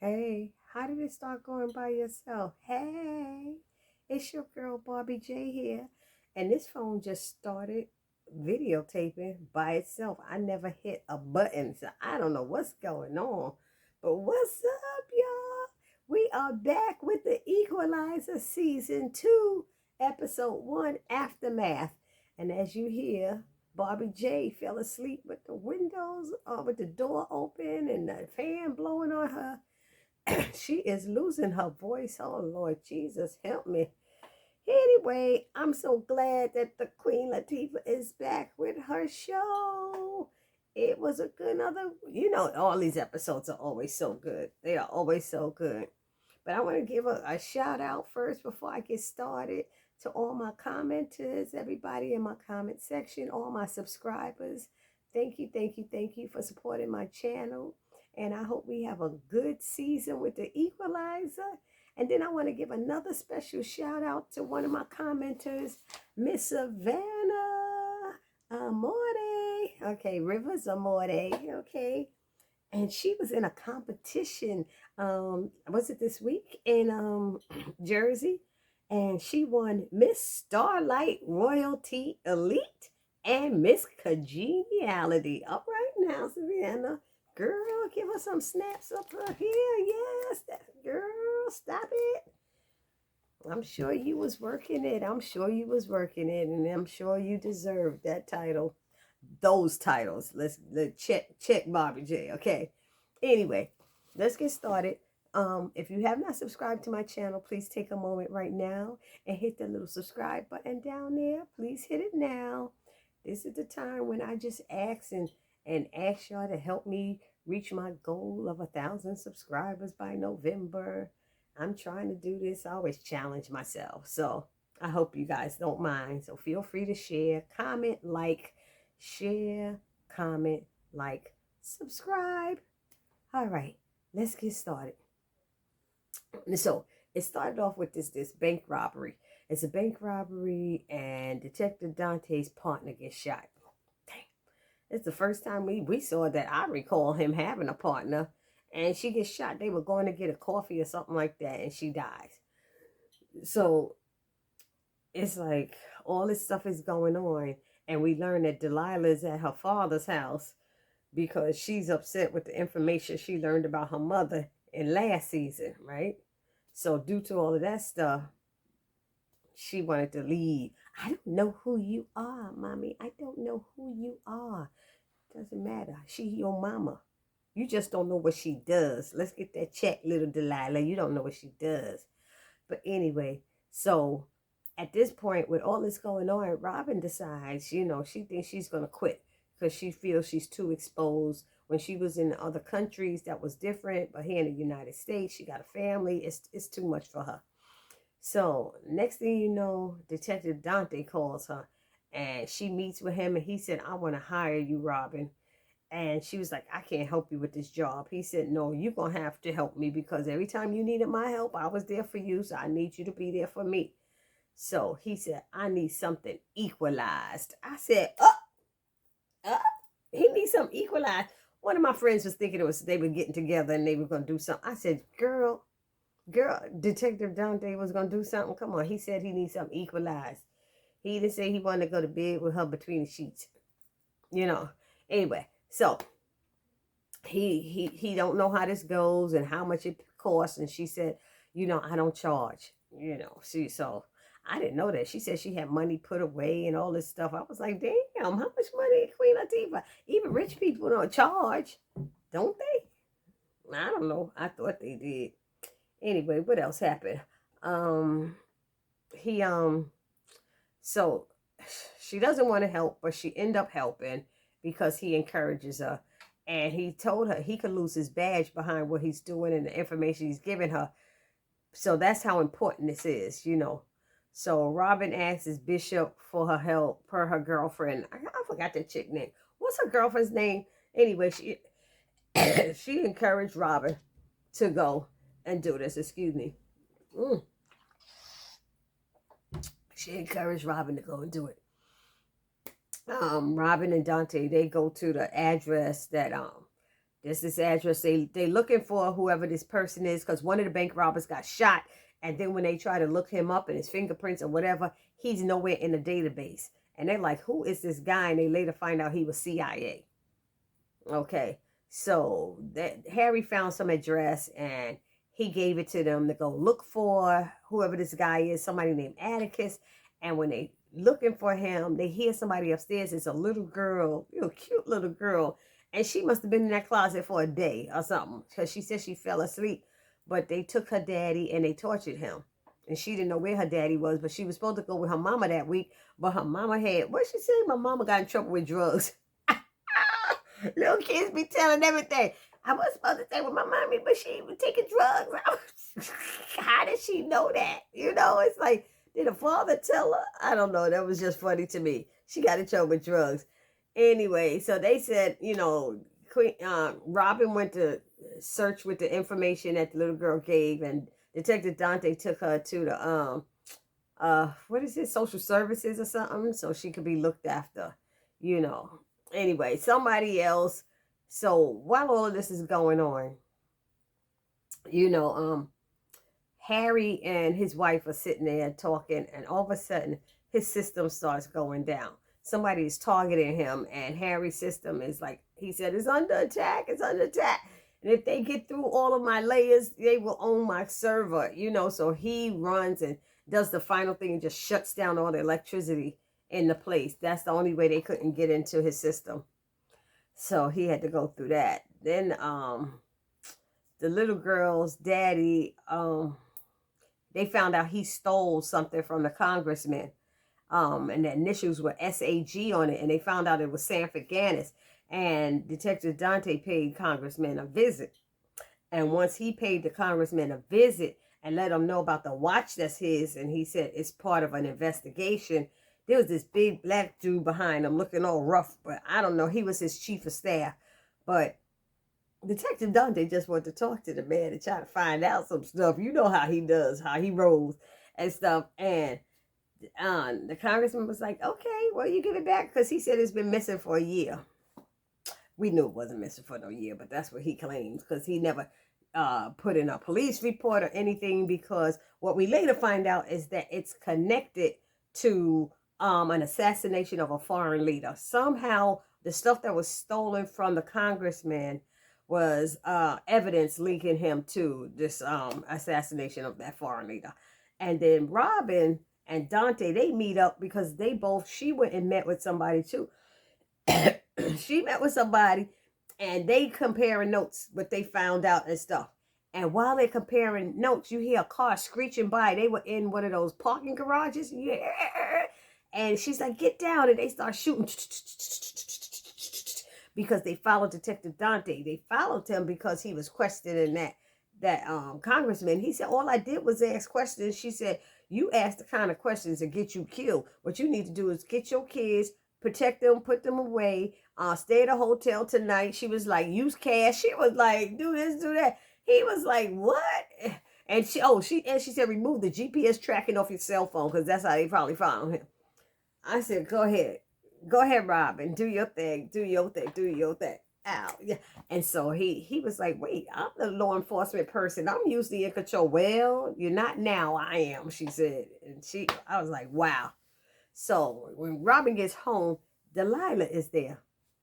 Hey, how did it start going by yourself? Hey, it's your girl Barbie J here. And this phone just started videotaping by itself. I never hit a button, so I don't know what's going on. But what's up, y'all? We are back with the Equalizer Season 2, Episode 1, Aftermath. And as you hear, Barbie J fell asleep with the windows, with the door open and the fan blowing on her. She is losing her voice. Oh, Lord Jesus, help me. Anyway, I'm so glad that the Queen Latifah is back with her show. It was a good another, all these episodes are always so good. They are always so good. But I want to give a shout out first before I get started to all my commenters, everybody in my comment section, all my subscribers. Thank you, thank you, thank you for supporting my channel. And I hope we have a good season with the Equalizer. And then I want to give another special shout out to one of my commenters, Miss Savannah Amore. Okay, Rivers Amore. Okay. And she was in a competition, was it this week in Jersey? And she won Miss Starlight Royalty Elite and Miss Congeniality. All right now, Savannah. Girl, give us some snaps up her here. Yes, girl, stop it. I'm sure you was working it. I'm sure you was working it, and I'm sure you deserved that title. Those titles. Let's check Barbie J. Okay. Anyway, let's get started. If you have not subscribed to my channel, please take a moment right now and hit the little subscribe button down there. Please hit it now. This is the time when I just ask and ask y'all to help me reach my goal of 1,000 subscribers by November. I'm trying to do this. I always challenge myself. So I hope you guys don't mind. So feel free to share, comment, like, share, comment, like, subscribe. All right, let's get started. So it started off with this bank robbery. It's a bank robbery, and Detective Dante's partner gets shot. Dang. It's the first time we saw that. I recall him having a partner, and she gets shot. They were going to get a coffee or something like that, and she dies. So it's like all this stuff is going on, and we learn that Delilah is at her father's house because she's upset with the information she learned about her mother in last season, right? So due to all of that stuff, she wanted to leave. I don't know who you are, mommy. I don't know who you are. Doesn't matter. She your mama. You just don't know what she does. Let's get that check, little Delilah. You don't know what she does. But anyway, so at this point, with all this going on, Robin decides, she thinks she's going to quit because she feels she's too exposed. When she was in other countries, that was different. But here in the United States, she got a family. It's too much for her. So next thing you know, Detective Dante calls her and she meets with him. And he said, I want to hire you, Robin. And she was like, I can't help you with this job. He said, no, you're going to have to help me because every time you needed my help, I was there for you. So I need you to be there for me. So he said, I need something equalized. I said, he needs something equalized. One of my friends was thinking they were getting together and they were going to do something. I said, girl, Detective Dante was going to do something. Come on. He said he needs something equalized. He didn't say he wanted to go to bed with her between the sheets. Anyway, so he don't know how this goes and how much it costs. And she said, I don't charge, so I didn't know that. She said she had money put away and all this stuff. I was like, damn, how much money, Queen Latifah? Even rich people don't charge, don't they? I don't know. I thought they did. Anyway, what else happened? So she doesn't want to help, but she end up helping because he encourages her. And he told her he could lose his badge behind what he's doing and the information he's giving her. So that's how important this is, So Robin asks Bishop for her help per her girlfriend. I forgot that chick name. What's her girlfriend's name? Anyway, she she encouraged Robin to go and do this. Excuse me. She encouraged Robin to go and do it. Robin and Dante, they go to the address that this address. They looking for whoever this person is, because one of the bank robbers got shot. And then when they try to look him up and his fingerprints or whatever, he's nowhere in the database. And they're like, who is this guy? And they later find out he was CIA. Okay. So Harry found some address and he gave it to them to go look for whoever this guy is, somebody named Atticus. And when they looking for him, they hear somebody upstairs. It's a little girl, cute little girl. And she must have been in that closet for a day or something, because she said she fell asleep. But they took her daddy and they tortured him. And she didn't know where her daddy was, but she was supposed to go with her mama that week. But her mama had, what she say? My mama got in trouble with drugs. Little kids be telling everything. I was supposed to stay with my mommy, but she was taking drugs. How did she know that? It's like, did a father tell her? I don't know. That was just funny to me. She got in trouble with drugs. Anyway, so they said, Robin went to search with the information that the little girl gave, and Detective Dante took her to the what is it, social services or something, so she could be looked after, Anyway, somebody else. So while all of this is going on, Harry and his wife are sitting there talking, and all of a sudden his system starts going down. Somebody is targeting him, and Harry's system is like, he said, it's under attack, it's under attack. And if they get through all of my layers, they will own my server, So he runs and does the final thing and just shuts down all the electricity in the place. That's the only way they couldn't get into his system. So he had to go through that. Then the little girl's daddy, they found out he stole something from the congressman. And the initials were SAG on it, and they found out it was Sanford Gannis. And Detective Dante paid Congressman a visit. And once he paid the Congressman a visit and let him know about the watch that's his, and he said it's part of an investigation, there was this big black dude behind him looking all rough, but I don't know, he was his chief of staff. But Detective Dante just wanted to talk to the man and try to find out some stuff. You know how he does, how he rolls and stuff. And the congressman was like, okay, well, you give it back, because he said it's been missing for a year. We knew it wasn't missing for no year, but that's what he claims, because he never put in a police report or anything, because what we later find out is that it's connected to an assassination of a foreign leader. Somehow the stuff that was stolen from the congressman was evidence linking him to this assassination of that foreign leader. And then Robin and Dante, they meet up because she went and met with somebody too. She met with somebody and they comparing notes, what they found out and stuff. And while they're comparing notes, you hear a car screeching by. They were in one of those parking garages. Yeah. And she's like, get down. And they start shooting because they followed Detective Dante. They followed him because he was questioning that congressman. He said, all I did was ask questions. She said, you ask the kind of questions that get you killed. What you need to do is get your kids, protect them, put them away, stay at a hotel tonight. She was like, use cash. She was like, do this, do that. He was like, what? And she said, remove the GPS tracking off your cell phone, because that's how they probably found him. I said, go ahead, Robin, do your thing. Ow. Yeah. And so he was like, wait, I'm the law enforcement person. I'm usually in control. Well, you're not now. I am, she said. And I was like, wow. So when Robin gets home, Delilah is there.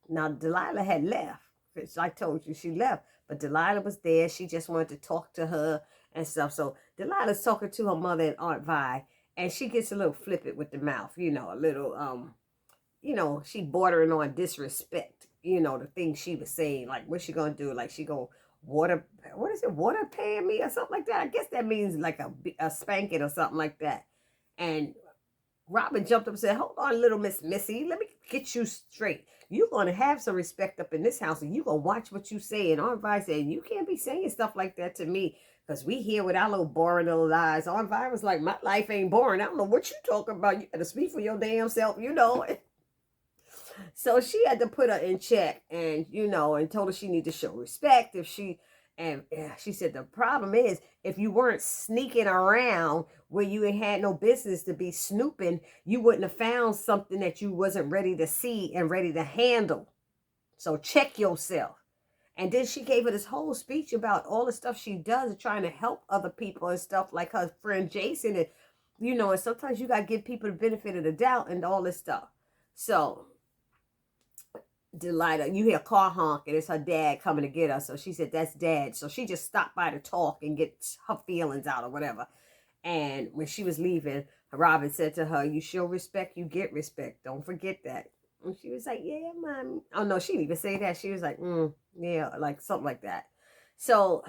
Now, Delilah had left. Because I told you she left. But Delilah was there. She just wanted to talk to her and stuff. So Delilah's talking to her mother and Aunt Vi. And she gets a little flippant with the mouth. A little, she bordering on disrespect. The things she was saying. Like, what's she going to do? Like, she going to water pan me or something like that? I guess that means like a spanking or something like that. And Robin jumped up and said, hold on, little Miss Missy. Let me get you straight. You're going to have some respect up in this house, and you're going to watch what you say. And Aunt Vi said, you can't be saying stuff like that to me, because we here with our little boring little lies. Aunt Vi was like, my life ain't boring. I don't know what you talking about. You got to speak for your damn self, So she had to put her in check and, and told her she needed to show respect. She said, the problem is, if you weren't sneaking around where you ain't had no business to be snooping, you wouldn't have found something that you wasn't ready to see and ready to handle. So check yourself. And then she gave her this whole speech about all the stuff she does and trying to help other people and stuff, like her friend Jason. And, and sometimes you got to give people the benefit of the doubt and all this stuff. So, Delilah, you hear a car honk and it's her dad coming to get her. So she said, that's dad. So she just stopped by to talk and get her feelings out or whatever. And when she was leaving, Robin said to her, you show respect, you get respect. Don't forget that. And she was like, yeah, mommy. Oh, no, she didn't even say that. She was like, yeah, like something like that. So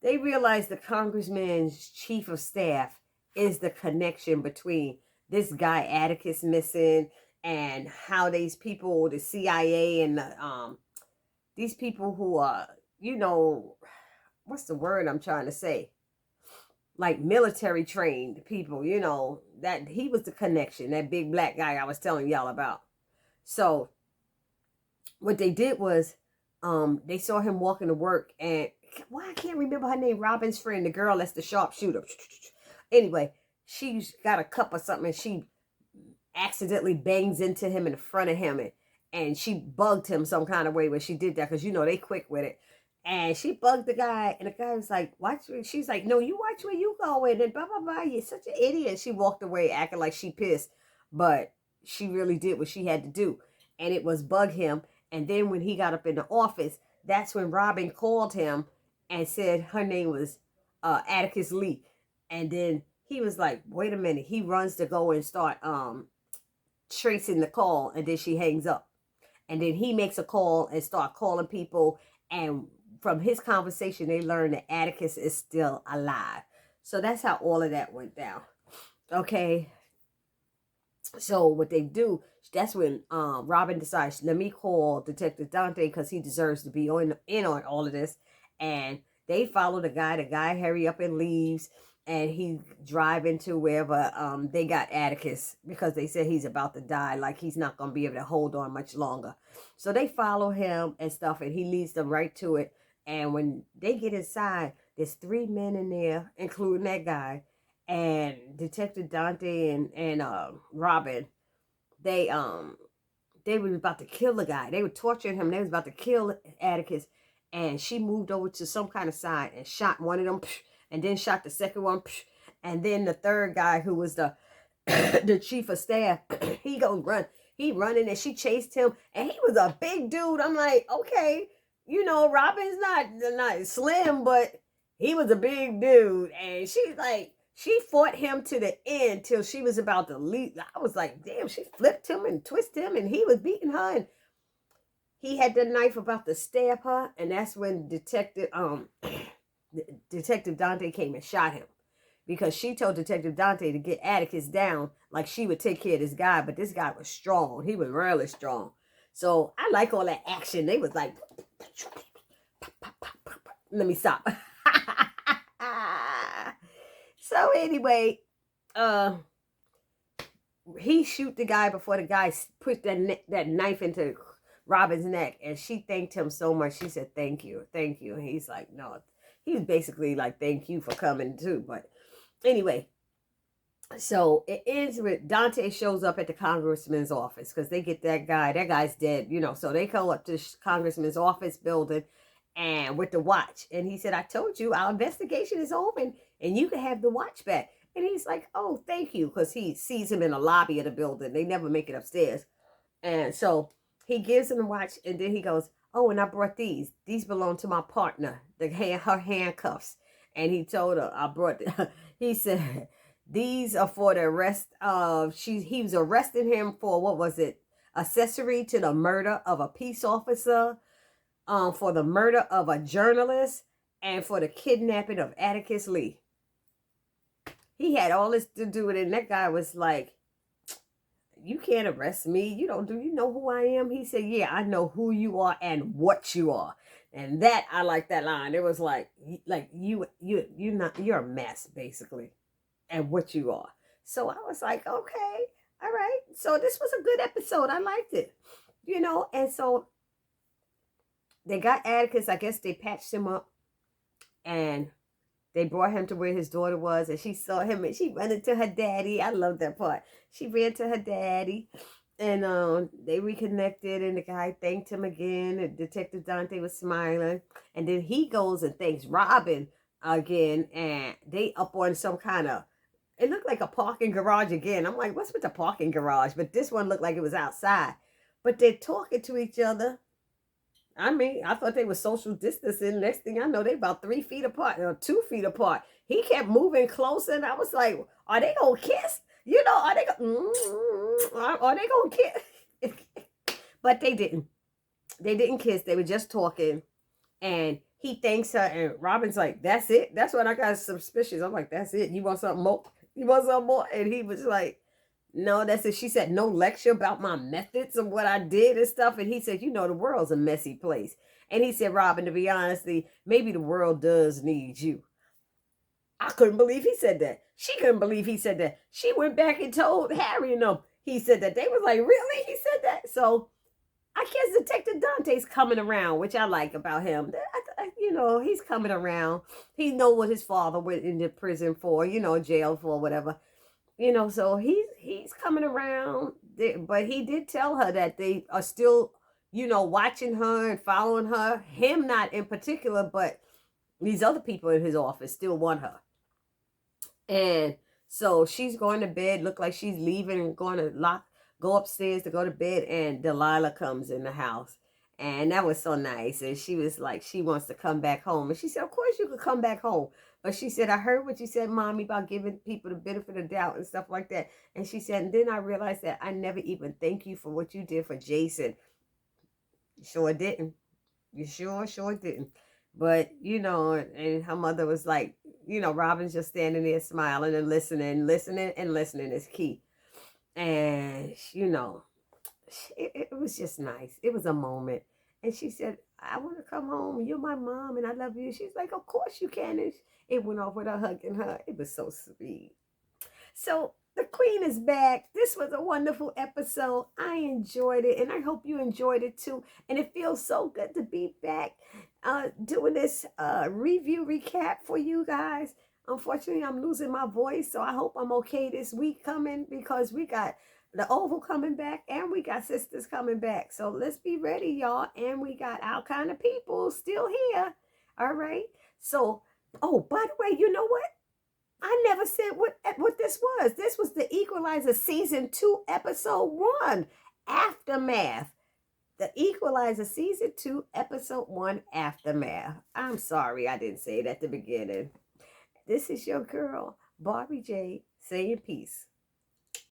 they realized the congressman's chief of staff is the connection between this guy Atticus missing and how these people, the CIA and these people who are, what's the word I'm trying to say? Like military trained people, that he was the connection, that big black guy I was telling y'all about. So what they did was they saw him walking to work, and I can't remember her name, Robin's friend, the girl that's the sharpshooter. Anyway, she's got a cup or something, and she accidentally bangs into him in the front of him, and she bugged him some kind of way when she did that, because they quick with it. And she bugged the guy, and the guy was like, watch me. She's like, no, you watch where you going, and blah, blah, blah. You're such an idiot. She walked away acting like she pissed, but she really did what she had to do, and it was bug him. And then when he got up in the office, that's when Robin called him and said her name was Atticus Lee. And then he was like, wait a minute. He runs to go and start tracing the call, and then she hangs up. And then he makes a call and start calling people, and from his conversation, they learned that Atticus is still alive. So that's how all of that went down. Okay. So what they do, that's when Robin decides, let me call Detective Dante because he deserves to be in on all of this. And they follow the guy. The guy hurry up and leaves. And he drive into wherever they got Atticus, because they said he's about to die. Like he's not going to be able to hold on much longer. So they follow him and stuff, and he leads them right to it. And when they get inside, there's 3 men in there, including that guy. And Detective Dante and Robin, they were about to kill the guy. They were torturing him. They was about to kill Atticus. And she moved over to some kind of side and shot one of them, and then shot the second one, and then the third guy, who was the the chief of staff, he goes run. He running, and she chased him, and he was a big dude. I'm like, okay, Robin's not slim, but he was a big dude, and she's like, she fought him to the end till she was about to leave. I was like, damn, she flipped him and twisted him, and he was beating her, and he had the knife about to stab her, and that's when Detective Dante came and shot him, because she told Detective Dante to get Atticus down like she would take care of this guy, but this guy was strong. He was really strong. So I like all that action. They was like, let me stop. So anyway, he shoot the guy before the guy put that knife into Robin's neck, and she thanked him so much. She said, thank you. And he's like, no. He's basically like, thank you for coming too. But anyway, so it ends with Dante shows up at the congressman's office, because they get that guy. That guy's dead, So they go up to the congressman's office building, and with the watch. And he said, I told you our investigation is open, and you can have the watch back. And he's like, oh, thank you, because he sees him in the lobby of the building. They never make it upstairs. And so he gives him the watch, and then he goes, oh, and I brought these. These belong to my partner, her handcuffs. And he told her, he said, these are for the arrest of, he was arresting him for, what was it? Accessory to the murder of a peace officer, for the murder of a journalist, and for the kidnapping of Atticus Lee. He had all this to do with it, and that guy was like, you can't arrest me. You know who I am? He said, yeah, I know who you are and what you are. And that, I like that line. It was like you're a mess, basically, and what you are. So I was like, okay, all right. So this was a good episode. I liked it, and so they got Atticus. I guess they patched him up, and they brought him to where his daughter was, and she saw him, and she ran into her daddy. I love that part. She ran to her daddy, And they reconnected, and the guy thanked him again. And Detective Dante was smiling, and then he goes and thanks Robin again, and they up on some kind of. It looked like a parking garage again. I'm like, what's with the parking garage? But this one looked like it was outside. But they're talking to each other. I mean, I thought they were social distancing. Next thing I know, they about 3 feet apart, or 2 feet apart. He kept moving closer, and I was like, "Are they gonna kiss? You know, are they are they gonna kiss?" But they didn't. They didn't kiss. They were just talking, and he thanks her, and Robin's like, "That's it. That's what I got suspicious." I'm like, "That's it. You want something more? You want something more?" And he was like, "No, that's it." She said, "No lecture about my methods of what I did and stuff." And he said, "You know, the world's a messy place." And he said, "Robin, to be honest, maybe the world does need you." I couldn't believe he said that. She couldn't believe he said that. She went back and told Harry and them he said that. They was like, "Really?" He said that. So I guess Detective Dante's coming around, which I like about him. You know, he's coming around. He know what his father went into prison for, you know, jail for, whatever. You know, so he's coming around. But he did tell her that they are still, you know, watching her and following her. Him not in particular, but these other people in his office still want her. And so she's going to bed, look like she's leaving and going to go upstairs to go to bed. And Delilah comes in the house. And that was so nice. And she was like, she wants to come back home. And she said, "Of course you could come back home." But she said, "I heard what you said, Mommy, about giving people the benefit of doubt and stuff like that." And she said, "And then I realized that I never even thank you for what you did for Jason." You sure didn't. You sure didn't. But, you know, and her mother was like, you know, Robin's just standing there smiling and listening. Listening and listening is key. And, you know, it was just nice. It was a moment. And she said, "I want to come home. You're my mom and I love you." She's like, "Of course you can." And it went off with her hugging her. It was so sweet. So the Queen is back. This was a wonderful episode. I enjoyed it, and I hope you enjoyed it too. And it feels so good to be back doing this review recap for you guys. Unfortunately, I'm losing my voice, so I hope I'm okay this week coming, because we got the Oval coming back and we got Sisters coming back. So let's be ready, y'all. And we got our kind of people still here. All right. So, oh, by the way, you know what? I never said what this was. This was the Equalizer season 2, episode 1, Aftermath. The Equalizer season 2, episode 1, Aftermath. I'm sorry I didn't say it at the beginning. This is your girl, Barbie J, saying peace.